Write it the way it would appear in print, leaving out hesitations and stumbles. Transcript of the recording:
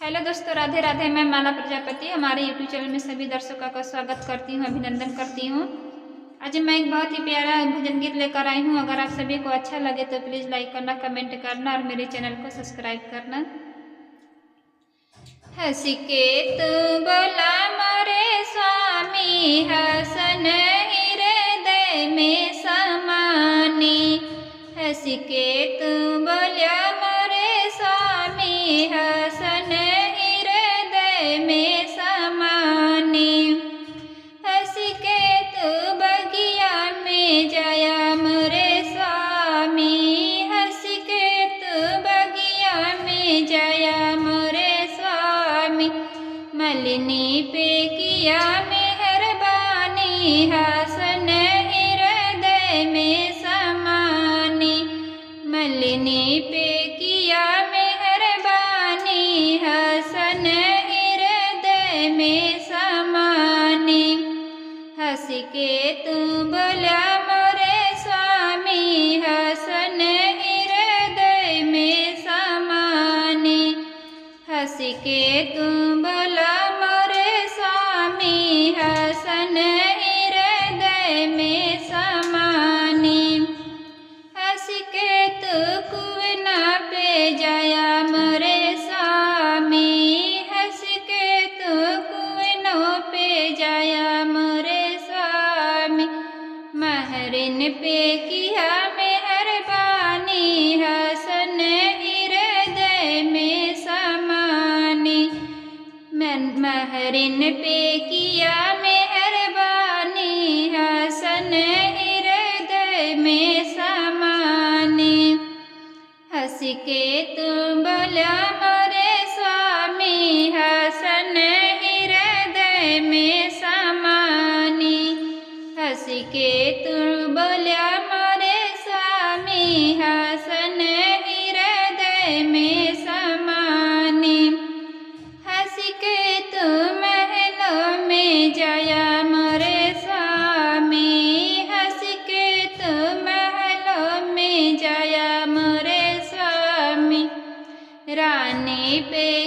Hello दोस्तों, राधे राधे। मैं माला प्रजापति हमारे यूट्यूब चैनल में सभी दर्शकों का स्वागत करती हूँ, अभिनंदन करती हूँ। आज मैं एक बहुत ही प्यारा भजन गीत लेकर आई हूँ। अगर आप सभी को अच्छा लगे तो प्लीज़ लाइक करना, कमेंट करना और मेरे चैनल को सब्सक्राइब करना। हंस के तू बोला मोरे स्वामी, हसन हृदय में समानी। हंस के तू बोला मोरे स्वामी, हसन हृदय में समानी। हंस के तू बगिया में जाया मोरे स्वामी, हंस के तू बगिया में जाया मोरे स्वामी। मलिनी पे किया मेहरबानी, हसन हृदय में समानी। मलिनी पे किया मेहरबानी, हसन हृदय में समानी। हंस के तू बोला मोरे स्वामी, हसन हृदय में समानी। हंस के तू बोला मोरे स्वामी, हसन हृदय में समानी। हंस के तू कुआं पे जाया मोरे स्वामी, हंस के तू कुआं पे जाया मोरे स्वामी। महरिन पे किया मेहरबानी, हसन हृदय में समानी। महरिन पे किया मेहरबानी, हसन हृदय में समानी। हंस के तू बोला मोरे स्वामी, हसन हृदय में समानी। हंस के तू बोला मोरे स्वामी, हसन हृदय में समानी। हंस के तू महलों में जाया मोरे स्वामी, हंस के तू महलों में जाया मोरे स्वामी। रानी पे